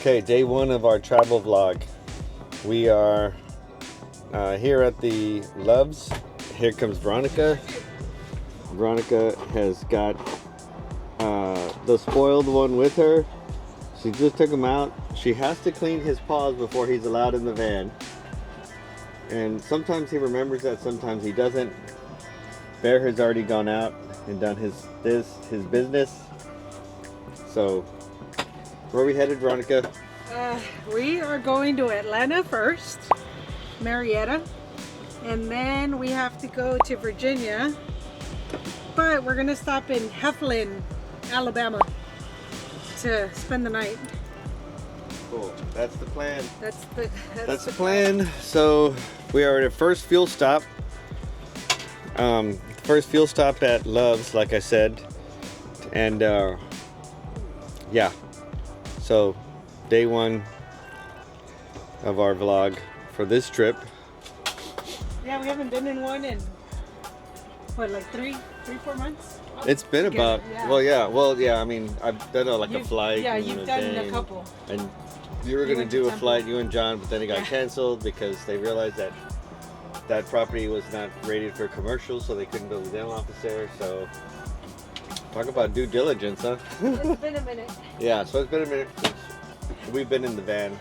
Okay, day one of our travel vlog. We are here at the Loves. Here comes Veronica. Veronica has got the spoiled one with her. She just took him out. She has to clean his paws before he's allowed in the van. And sometimes he remembers that, sometimes he doesn't. Bear has already gone out and done his business. So, where are we headed, Veronica? We are going to Atlanta first, Marietta, and then we have to go to Virginia. But we're gonna stop in Heflin, Alabama, to spend the night. Cool. That's the plan. That's the plan. So we are at a first fuel stop. First fuel stop at Love's, like I said, and yeah. So day one of our vlog for this trip. Yeah, we haven't been in one in what, like 4 months? It's been about, yeah. well, yeah, I mean, I've done a flight. Yeah, you've done a couple. And you were going to do a flight, you and John, but then it got canceled because they realized that that property was not rated for commercial, so they couldn't build a dental office there. So, talk about due diligence, huh? It's been a minute. Yeah, so it's been a minute since we've been in the van.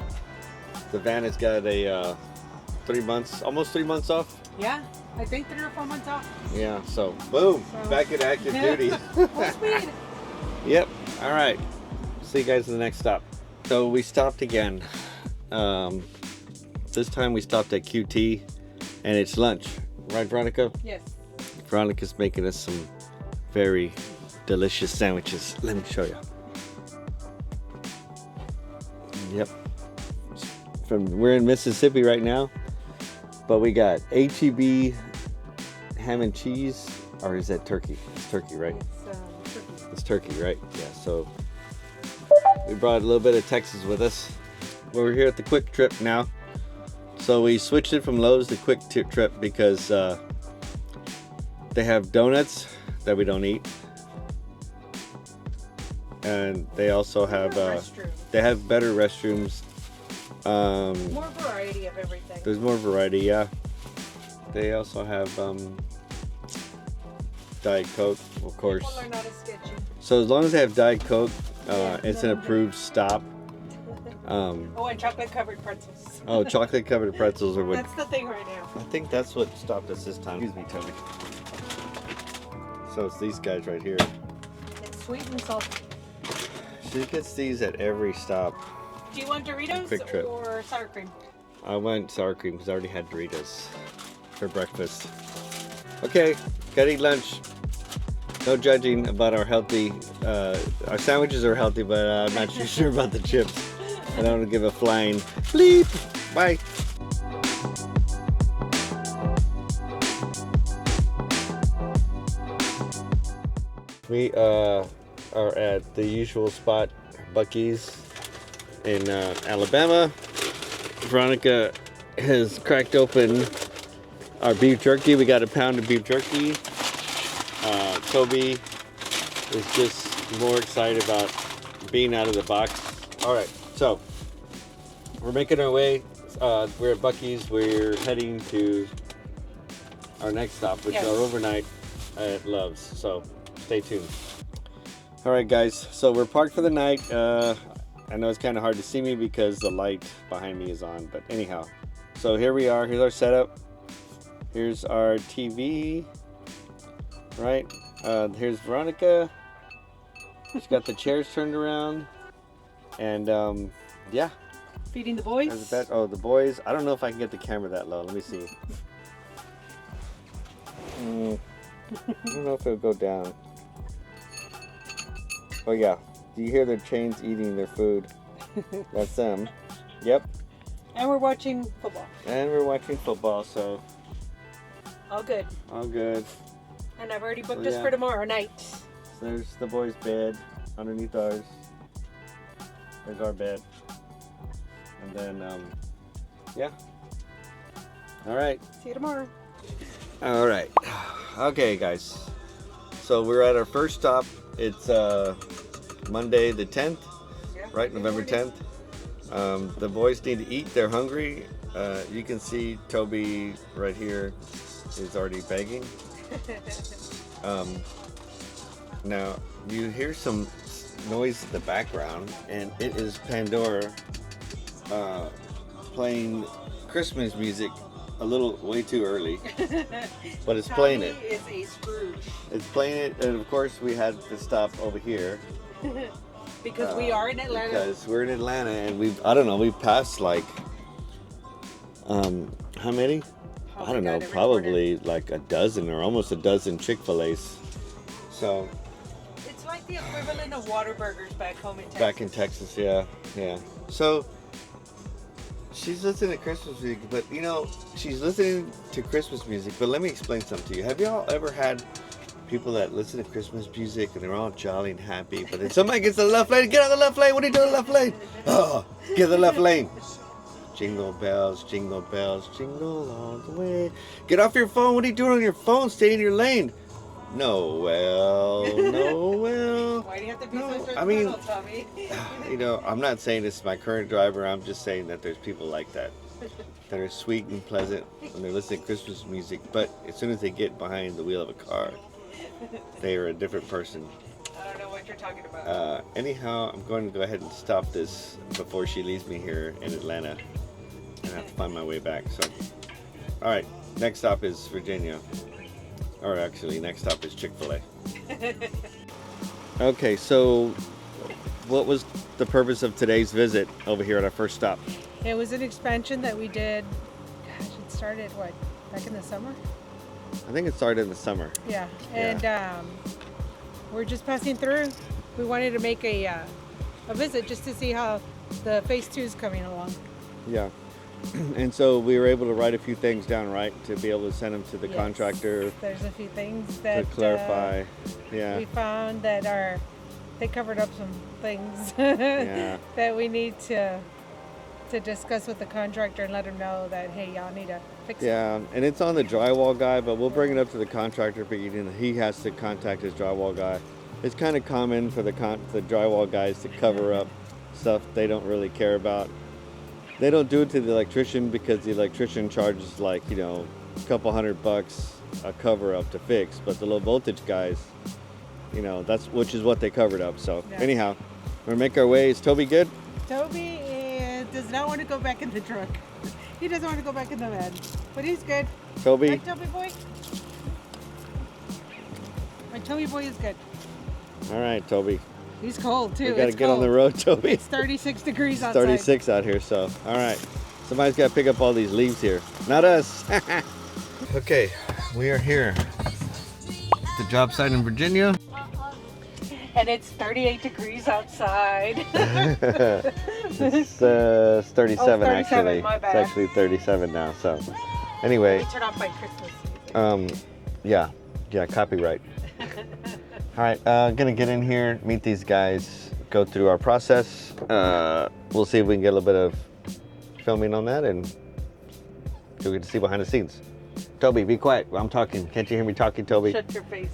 The van has got a 3 months, almost 3 months off. Yeah, I think 3 or 4 months off. Yeah, so boom, back in active duty. Full speed. Yep. All right. See you guys in the next stop. So we stopped again. This time we stopped at QT, and it's lunch, right, Veronica? Yes. Veronica's making us some very delicious sandwiches. Let me show you. Yep. We're in Mississippi right now, but we got HEB ham and cheese, or is that turkey? It's turkey, right? Turkey. It's turkey, right? Yeah. So we brought a little bit of Texas with us. We're here at the Quick Trip now. So we switched it from Lowe's to Quick Trip because they have donuts that we don't eat, and they also have they have better restrooms. More variety of everything. There's more variety, yeah. They also have Diet Coke, of course. People are not as sketchy. So as long as they have Diet Coke, it's an approved stop. Oh, and chocolate covered pretzels. Oh, chocolate covered pretzels are what. That's the thing right now. I think that's what stopped us this time. Excuse me, Toby. So it's these guys right here. It's sweet and salty. She gets these at every stop. Do you want Doritos Quick Trip. or sour cream? I went sour cream because I already had Doritos for breakfast. Okay, gotta eat lunch. No judging about our healthy. Our sandwiches are healthy, but I'm not too sure about the chips. I don't want to give a flying bleep. Bye. We are at the usual spot, Buc-ee's in Alabama. Veronica has cracked open our beef jerky. We got a pound of beef jerky. Toby is just more excited about being out of the box. All right, so we're making our way. We're at Buc-ee's. We're heading to our next stop, which is our overnight at Love's. So stay tuned. All right, guys. So we're parked for the night. I know it's kind of hard to see me because the light behind me is on, but anyhow. So here we are. Here's our setup. Here's our TV. Right. Here's Veronica. She's got the chairs turned around, and yeah. Feeding the boys. Oh, the boys. I don't know if I can get the camera that low. Let me see. I don't know if it'll go down. Oh yeah. Do you hear their chains eating their food? That's them. Yep. And we're watching football. So all good. All good. And I've already booked us for tomorrow night. So there's the boys' bed underneath ours. There's our bed. And then, yeah. All right. See you tomorrow. All right. Okay, guys. So we're at our first stop. It's Monday the 10th, right? November 10th. The boys need to eat. They're hungry. You can see Toby right here is already begging. Now you hear some noise in the background, and it is Pandora playing Christmas music a little way too early, but it's playing it. Is a Scrooge. It's playing it, and of course we had to stop over here Because we are in Atlanta. because we're in Atlanta, and we've passed like how many? I don't know, probably like a dozen or almost a dozen Chick-fil-A's. So It's like the equivalent of Whataburgers back home in Texas. back in Texas, yeah. So she's listening to Christmas music, but she's listening to Christmas music. But let me explain something to you. Have y'all ever had people that listen to Christmas music and they're all jolly and happy, but then somebody gets to the left lane? Get on the left lane. What are you doing in the left lane? Oh, get the left lane. Jingle bells, jingle all the way. Get off your phone. What are you doing on your phone? Stay in your lane. No, well. Why do you have to be No, so I mean, Tommy? I'm not saying this is my current driver. I'm just saying that there's people like that are sweet and pleasant when they're listening to Christmas music, but as soon as they get behind the wheel of a car, they are a different person. I don't know what you're talking about. Anyhow, I'm going to go ahead and stop this before she leaves me here in Atlanta. I have to find my way back. So, all right, next stop is Virginia. Or actually, next stop is Chick-fil-A. Okay, so what was the purpose of today's visit over here at our first stop? It was an expansion that we did. Gosh, it started back in the summer? I think it started in the summer. Yeah, and we're just passing through. We wanted to make a visit just to see how the phase 2 is coming along. Yeah. And so we were able to write a few things down, right, to be able to send them to the contractor. There's a few things that to clarify. Yeah. we found that they covered up some things Yeah. that we need to discuss with the contractor and let them know that, hey, y'all need to fix it. Yeah, and it's on the drywall guy, but we'll bring it up to the contractor, but he has to contact his drywall guy. It's kind of common for the drywall guys to cover up stuff they don't really care about. They don't do it to the electrician because the electrician charges like, a couple $100 a cover up to fix, but the low voltage guys, which is what they covered up. So anyhow, we're gonna make our way. Is Toby good? Toby does not want to go back in the truck. He doesn't want to go back in the van, but he's good. Toby? Right, Toby boy? My Toby boy is good. All right, Toby. He's cold too. We gotta get on the road, Toby. It's 36 degrees outside. 36 out here, so all right. Somebody's got to pick up all these leaves here. Not us. Okay, we are here. The job site in Virginia. And it's 38 degrees outside. It's 37 actually. My bad. It's actually 37 now. So anyway, We turn off by Christmas. yeah, copyright. All right, gonna get in here, meet these guys, go through our process. We'll see if we can get a little bit of filming on that, and you'll get to see behind the scenes. Toby, be quiet. I'm talking. Can't you hear me talking, Toby? Shut your face.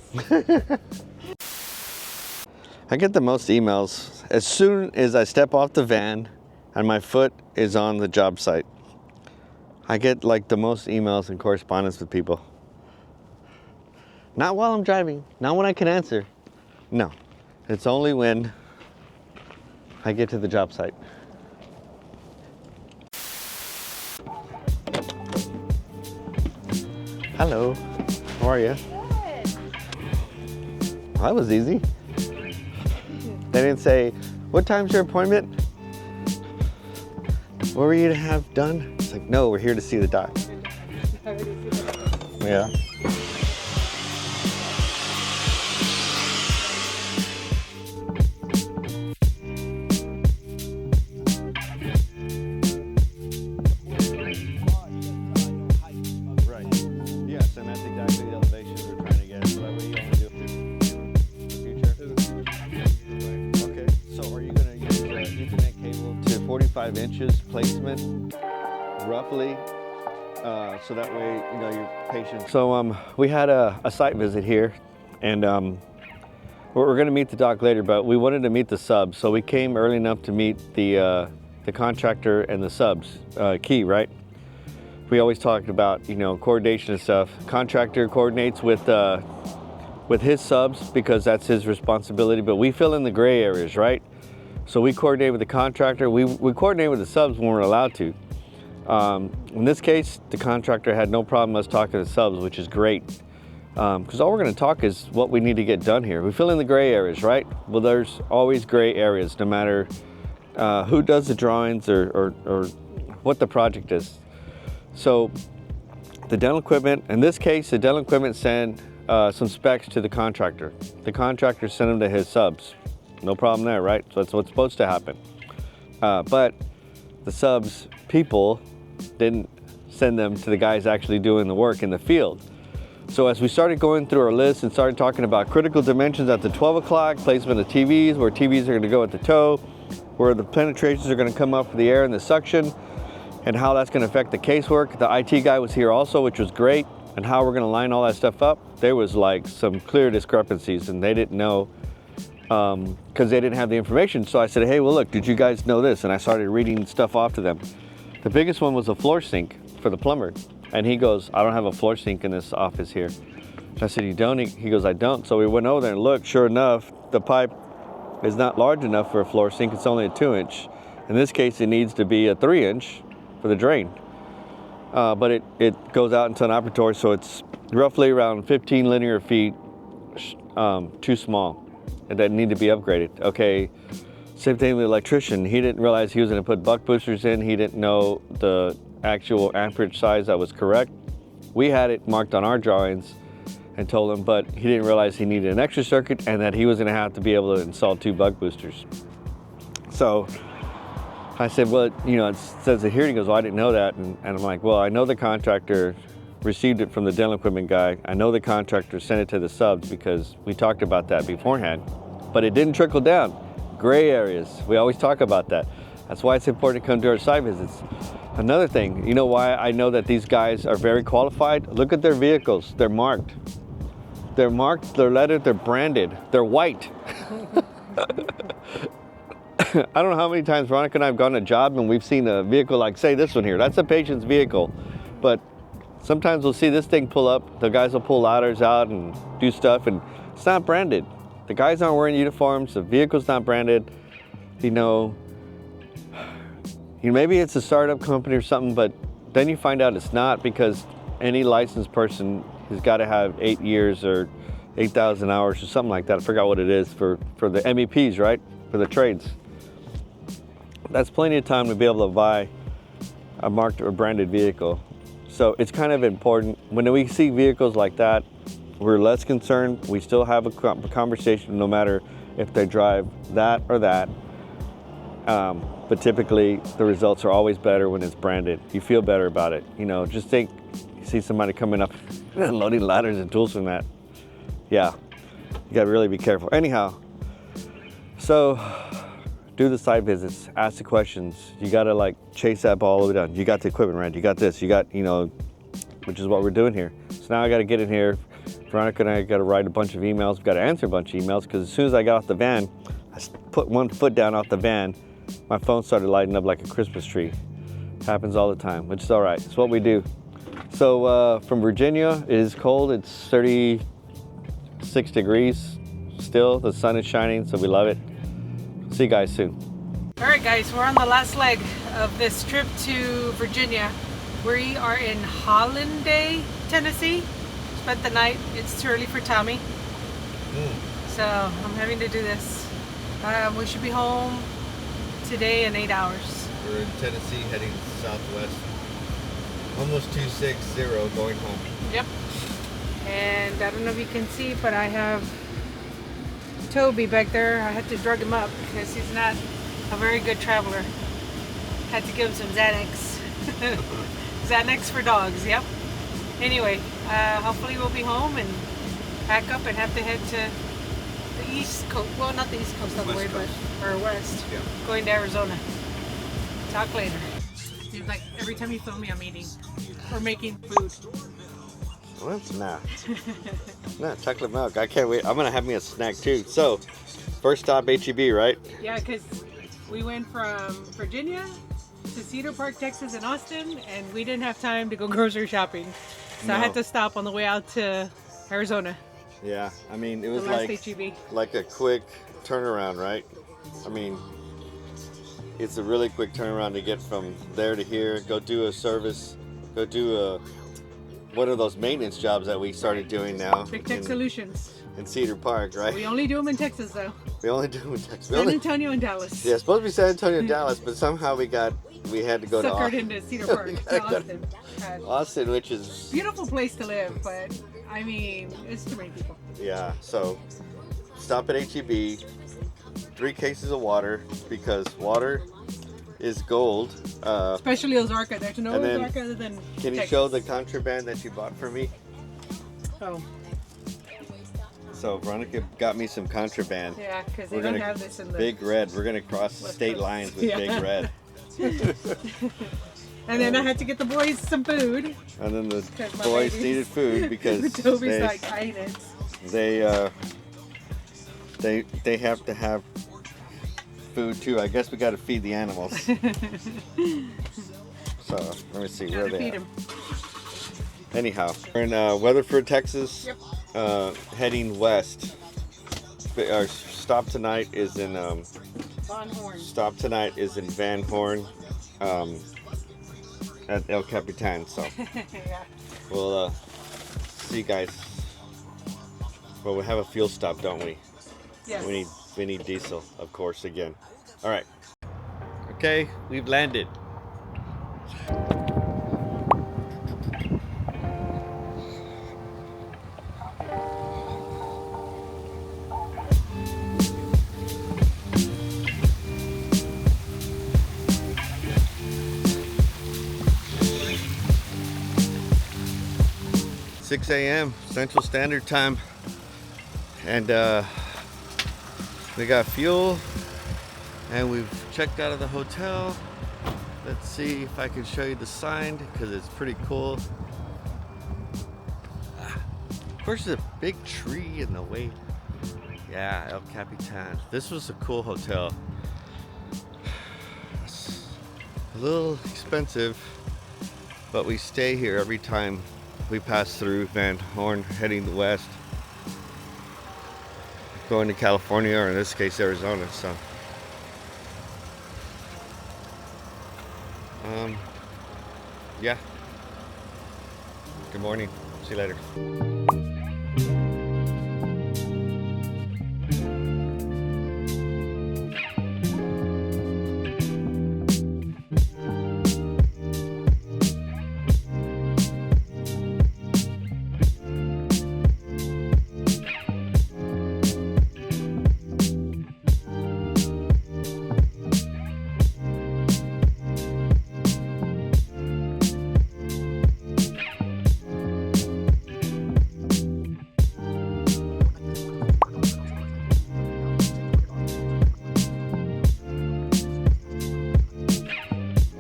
I get the most emails as soon as I step off the van and my foot is on the job site. I get like the most emails and correspondence with people. Not while I'm driving, not when I can answer. No, it's only when I get to the job site. Hello, how are you? Good. Well, that was easy. They didn't say, what time's your appointment? What were you to have done? It's like, no, we're here to see the doc. Yeah. Right. Yes, and that's exactly the elevation we're trying to get. So that way you only do the future. Okay. So are you going to use Ethernet cable to 45 inches placement, roughly? So that way, you're patient. So we had a site visit here, and we're going to meet the doc later, but we wanted to meet the sub. So we came early enough to meet the the contractor and the subs key, right? We always talked about, you know, coordination and stuff. Contractor coordinates with his subs because that's his responsibility, but we fill in the gray areas, right? So we coordinate with the contractor. We coordinate with the subs when we're allowed to. In this case, the contractor had no problem us talking to the subs, which is great. Because all we're going to talk is what we need to get done here. We fill in the gray areas, right? Well, there's always gray areas, no matter who does the drawings or what the project is. So the dental equipment, in this case, the dental equipment sent some specs to the contractor. The contractor sent them to his subs. No problem there, right? So that's what's supposed to happen. But the subs people didn't send them to the guys actually doing the work in the field. So as we started going through our list and started talking about critical dimensions at the 12 o'clock, placement of TVs, where TVs are going to go at the toe, where the penetrations are going to come up for the air and the suction, and how that's going to affect the casework. The IT guy was here also, which was great, and how we're going to line all that stuff up. There was like some clear discrepancies, and they didn't know because they didn't have the information. So I said, hey, well, look, did you guys know this? And I started reading stuff off to them. The biggest one was a floor sink for the plumber. And he goes, I don't have a floor sink in this office here. I said, you don't? He goes, I don't. So we went over there and looked. Sure enough, the pipe is not large enough for a floor sink. It's only a 2-inch. In this case, it needs to be a 3-inch for the drain. But it goes out into an operatory, so it's roughly around 15 linear feet too small, and that need to be upgraded. Okay, same thing with the electrician. He didn't realize he was going to put buck boosters in. He didn't know the actual amperage size that was correct. We had it marked on our drawings and told him, but he didn't realize he needed an extra circuit and that he was going to have to be able to install 2 buck boosters. So I said, well, you know, it says it here. He goes, well, I didn't know that. And I'm like, well, I know the contractor received it from the dental equipment guy. I know the contractor sent it to the subs because we talked about that beforehand, but it didn't trickle down. Gray areas, we always talk about that. That's why it's important to come to our site visits. Another thing, you know why I know that these guys are very qualified? Look at their vehicles, they're marked. They're marked, they're lettered, they're branded, they're white. I don't know how many times Veronica and I have gone to a job and we've seen a vehicle like, say this one here, that's a patient's vehicle. But sometimes we'll see this thing pull up, the guys will pull ladders out and do stuff and it's not branded. The guys aren't wearing uniforms, the vehicle's not branded. You know, maybe it's a startup company or something, but then you find out it's not because any licensed person has got to have 8 years or 8,000 hours or something like that. I forgot what it is for the MEPs, right? For the trades. That's plenty of time to be able to buy a marked or branded vehicle. So it's kind of important. When we see vehicles like that, we're less concerned. We still have a conversation no matter if they drive that or that. But typically the results are always better when it's branded. You feel better about it. You know, just think, you see somebody coming up and loading ladders and tools from that. Yeah, you gotta really be careful. Anyhow, so do the site visits, ask the questions. You gotta like chase that ball all the way down. You got the equipment right, you got this, you got, you know, which is what we're doing here. So now I gotta get in here. Veronica and I gotta write a bunch of emails. We gotta answer a bunch of emails because as soon as I got off the van, I put one foot down off the van, my phone started lighting up like a Christmas tree. Happens all the time, which is all right. It's what we do. So from Virginia, it is cold. It's 36 degrees still. The sun is shining, so we love it. See you guys soon. All right, guys, we're on the last leg of this trip to Virginia. We are in Hollanday, Tennessee. Spent the night. It's too early for Tommy. So I'm having to do this. We should be home today in 8 hours. We're in Tennessee heading southwest. Almost 260 going home. Yep. And I don't know if you can see, but I have Toby back there. I had to drug him up because he's not a very good traveler. Had to give him some Xanax. Xanax for dogs, yep. Anyway, hopefully we'll be home and pack up and have to head to the East Coast. Well, not the East Coast all the way, but or west. Yeah. Going to Arizona. Talk later. Dude, like every time you film me, I'm eating or making food. Well, nah. Nah, chocolate milk. I can't wait. I'm gonna have me a snack too. So, first stop HEB, right? Yeah, because We went from Virginia to Cedar Park, Texas, and Austin, and we didn't have time to go grocery shopping, so I had to stop on the way out to Arizona. Yeah, I mean, it was The last HEB. like a quick turnaround, right? I mean, it's a really quick turnaround to get from there to here, go do a service, go do one of those maintenance jobs that we started doing now. Big Tech Solutions. In Cedar Park, right? We only do them in Texas, though. We only do them in Texas. San Antonio and Dallas. Yeah, supposed to be San Antonio and Dallas, but somehow we had to go to Suckered Austin. into Cedar Park, to Austin. Austin, which is Beautiful place to live, but I mean, it's too many people. yeah. So stop at HEB, 3 cases of water because water is gold. Especially Ozarka. There's no and then, Ozarka other than Can you Texas. show the contraband that you bought for me? Oh, So Veronica got me some contraband. yeah, because they We're don't gonna have this in the... Big Red. We're gonna cross West state Coast. lines with Yeah. Big Red. And then I had to get the boys some food. And then the 'Cause my boys babies- needed food because Toby's like, I ain't it. they have to have food too. I guess we got to feed the animals. So let me see where Gotta they feed are. him. Anyhow, we're in Weatherford, Texas. Yep. Heading west. Our stop tonight is in Von Horn. Van Horn at El Capitan. So Yeah. we'll see you guys. Well, we have a fuel stop, don't we? Yes. We need diesel, of course, again. All right. Okay, we've landed. (6 a.m. Central Standard Time), and we got fuel, and we've checked out of the hotel. Let's see if I can show you the sign because it's pretty cool. Of course, there's a big tree in the way. Yeah, El Capitan. This was a cool hotel. It's a little expensive, but we stay here every time we pass through Van Horn heading west, going to California, or in this case Arizona. So yeah, good morning, see you later.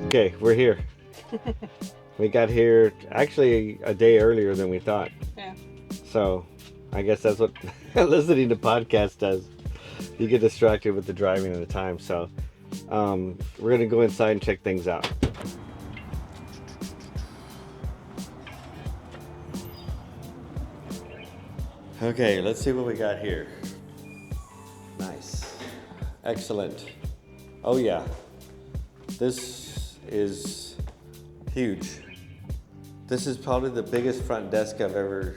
Okay, we're here. We got here actually a day earlier than we thought. Yeah. So I guess that's what listening to podcasts does. You get distracted with the driving and the time. So we're gonna go inside and check things out. Okay, let's see what we got here. Nice. Excellent. Oh yeah. This is huge. This is probably the biggest front desk I've ever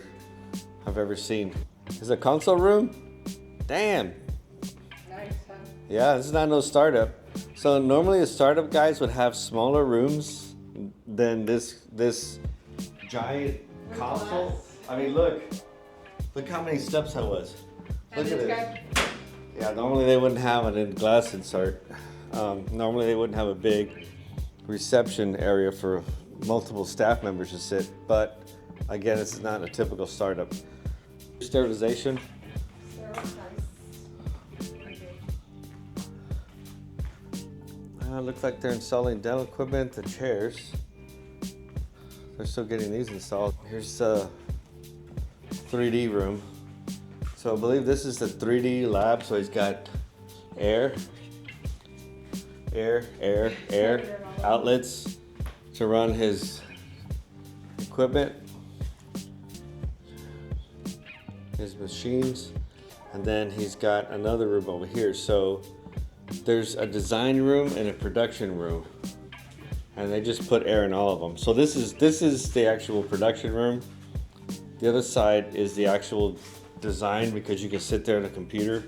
seen. Is it a console room? Damn. Nice, huh? Yeah, this is not no startup. So normally the startup guys would have smaller rooms than this giant console. I mean, look how many steps that was. Look at this. Yeah, normally they wouldn't have an in-glass insert. Normally they wouldn't have a big reception area for multiple staff members to sit, but again, this is not a typical startup. Sterilization. Looks like they're installing dental equipment, the chairs. They're still getting these installed. Here's a 3D room. So I believe this is the 3D lab, so he's got air. air outlets to run his equipment, his machines. And then he's got another room over here. So there's a design room and a production room, and they just put air in all of them. So this is the actual production room. The other side is the actual design, because you can sit there on a computer.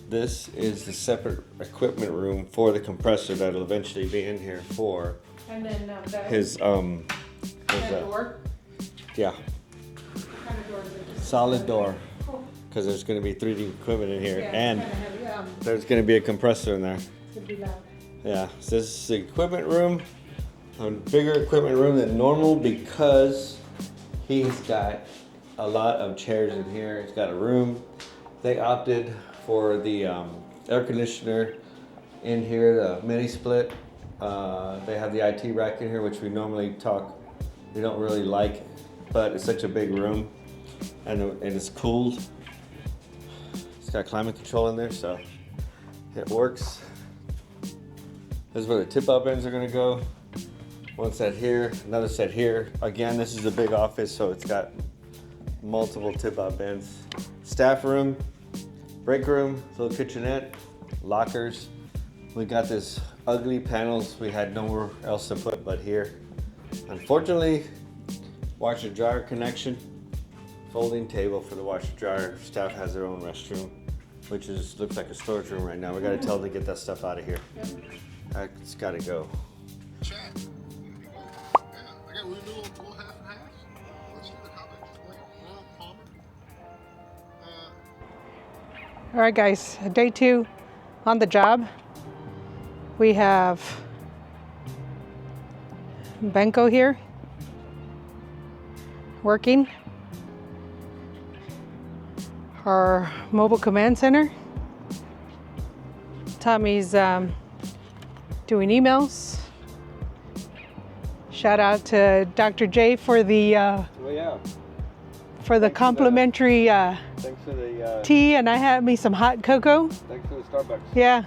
This is the separate equipment room for the compressor that'll eventually be in here for And then his door. yeah, What kind of door is it? solid door, Cool. because there's going to be 3D equipment in here, Yeah, and it's kinda heavy. there's going to be a compressor in there. Could be loud. Yeah, so this is the equipment room, a bigger equipment room than normal because he's got a lot of chairs in here. He's got a room. They opted for the air conditioner in here, the mini split. They have the IT rack in here, which we normally we don't really like, but it's such a big room, and it's cooled. It's got climate control in there, so it works. This is where the tip-up ends are gonna go. One set here, another set here. Again, this is a big office, so it's got multiple tip-up ends. Staff room, break room, little kitchenette, lockers. We got this ugly panels we had nowhere else to put but here. Unfortunately, washer dryer connection, folding table for the washer dryer. Staff has their own restroom, which looks like a storage room right now. We gotta tell them to get that stuff out of here. Yep. It's gotta go. Chat. Yeah, we'll do half and half. Let's see the comments. Palmer. All right, guys, day 2 on the job. We have Benko here working. Our mobile command center. Tommy's doing emails. Shout out to Dr. J for the complimentary Thanks for the tea, and I had me some hot cocoa. thanks for the Starbucks. Yeah,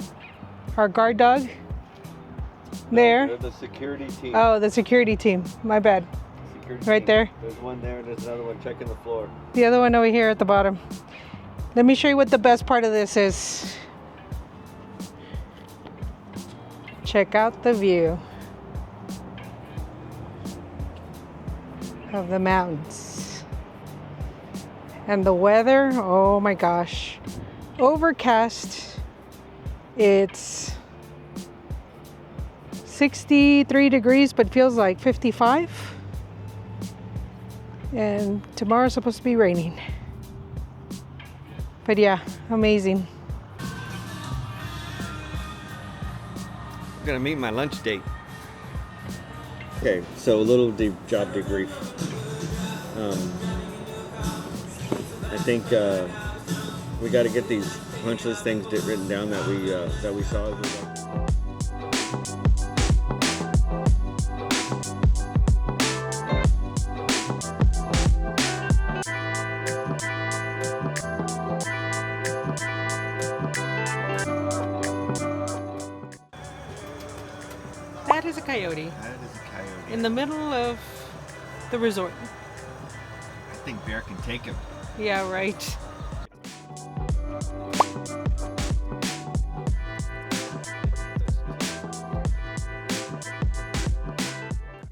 our guard dog there. They're the security team. Oh, the security team. My bad. Security Right team. there. There's one there. There's another one checking the floor. The other one over here at the bottom. Let me show you what the best part of this is. Check out the view of the mountains. And the weather, oh my gosh. Overcast. It's 63 degrees, but feels like 55. And tomorrow's supposed to be raining. But yeah, amazing. I'm gonna meet my lunch date. Okay, so a little job debrief. I think we got to get these punch list things written down that we saw. That is a coyote That is a coyote. in the middle of the resort. I think Bear can take him. Yeah, right.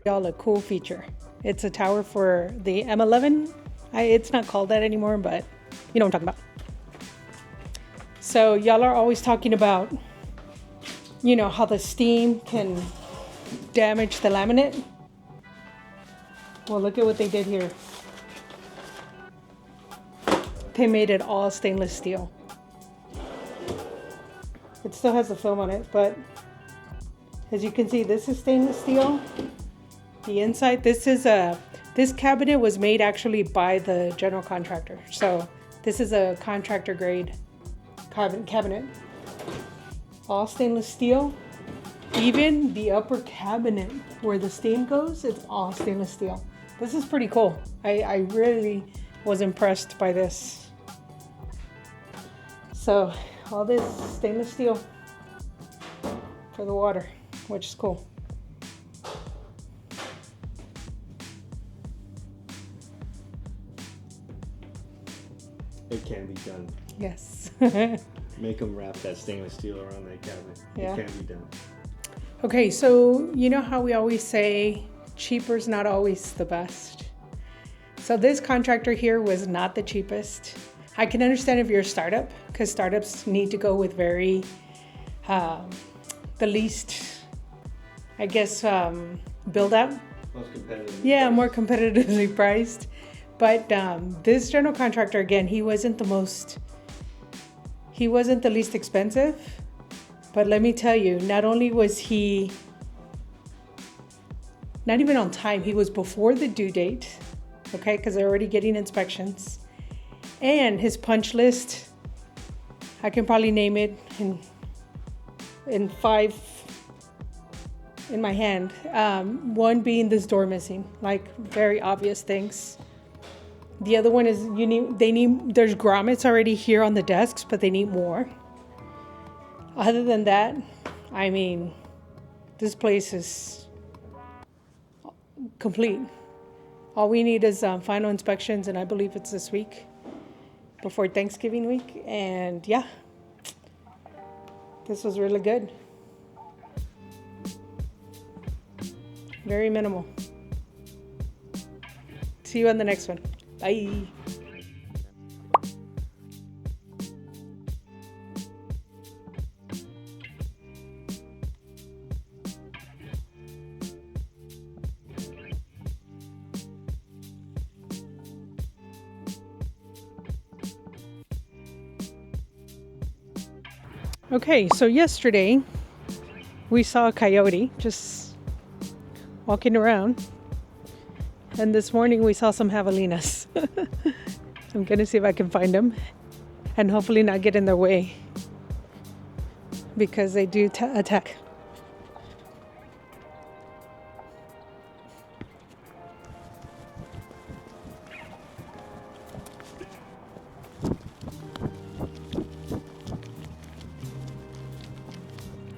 Y'all, a cool feature. It's a tower for the M11. It's not called that anymore, but you know what I'm talking about. So y'all are always talking about, you know, how the steam can damage the laminate. Well, look at what they did here. They made it all stainless steel. It still has the film on it, but as you can see, this is stainless steel. The inside, this cabinet was made actually by the general contractor. So this is a contractor grade cabinet. All stainless steel. Even the upper cabinet where the steam goes, it's all stainless steel. This is pretty cool. I really was impressed by this. So all this stainless steel for the water, which is cool. It can be done. Yes. Make them wrap that stainless steel around that cabinet. Yeah. It can be done. Okay, so you know how we always say cheaper is not always the best. So this contractor here was not the cheapest. I can understand if you're a startup, because startups need to go with very, the least, I guess, build out. Most competitive. Yeah, more competitively priced. But this general contractor, again, he wasn't the least expensive. But let me tell you, not only was he not even on time, he was before the due date, okay, because they're already getting inspections. And his punch list, I can probably name it in 5 in my hand. One being this door missing, like very obvious things. The other one is there's grommets already here on the desks, but they need more. Other than that, I mean, this place is complete. All we need is final inspections, and I believe it's this week, before Thanksgiving week. And yeah, this was really good. Very minimal. See you on the next one. Bye. Okay, so yesterday we saw a coyote just walking around, and this morning we saw some javelinas. I'm gonna see if I can find them and hopefully not get in their way, because they do attack.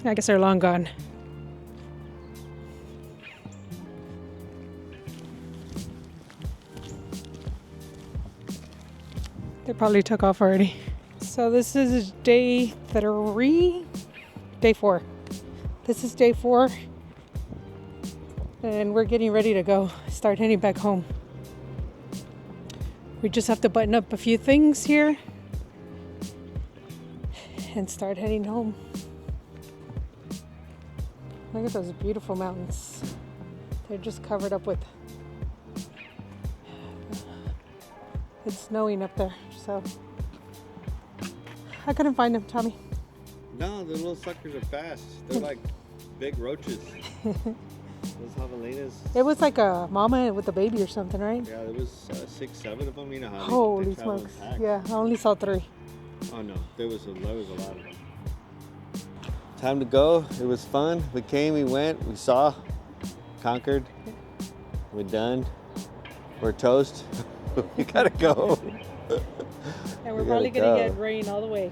I guess they're long gone. They probably took off already. So this is day 4. This is day 4. And we're getting ready to go, start heading back home. We just have to button up a few things here and start heading home. Look at those beautiful mountains. They're just covered up with... It's snowing up there, so... I couldn't find them, Tommy. No, the little suckers are fast. They're like big roaches. Those javelinas. It was like a mama with a baby or something, right? Yeah, there was 6, 7 of them. You know how Holy they travel in smokes. packs. Yeah, I only saw 3. Oh no, there was a lot of them. Time to go. It was fun. We came, we went, we saw, conquered. We're done. We're toast. We gotta go. And we're probably gonna get rain all the way.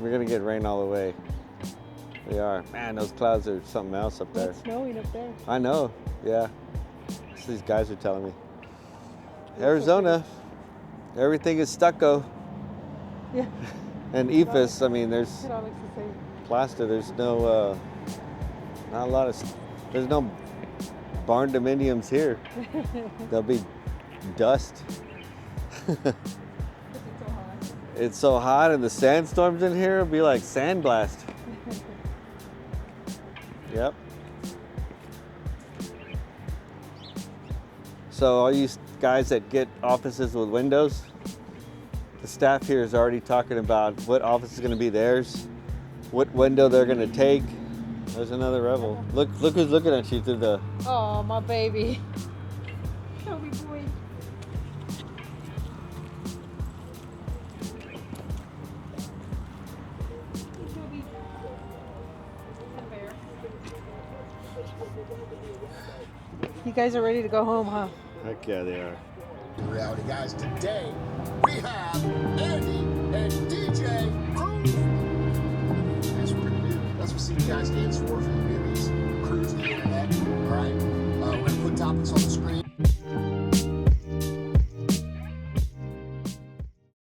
We're gonna get rain all the way. We are. Man, those clouds are something else up there. It's snowing up there. I know. Yeah. That's what these guys are telling me. Arizona, everything is stucco. Yeah. And EFS, I mean, there's It all looks the same. plaster. There's no, not a lot of, there's no barn dominiums here. There'll be dust. It's so hot, and the sandstorms in here will be like sandblast. Yep. So all you guys that get offices with windows, the staff here is already talking about what office is going to be theirs, what window they're going to take. There's another rebel. Look who's looking at you through the... Oh, my baby. Toby boy. You guys are ready to go home, huh? Heck yeah, they are. Reality guys, today we have Andy and DJ Cruz. TI stands for the movies, cruise the internet. All right, we're gonna put topics on the screen.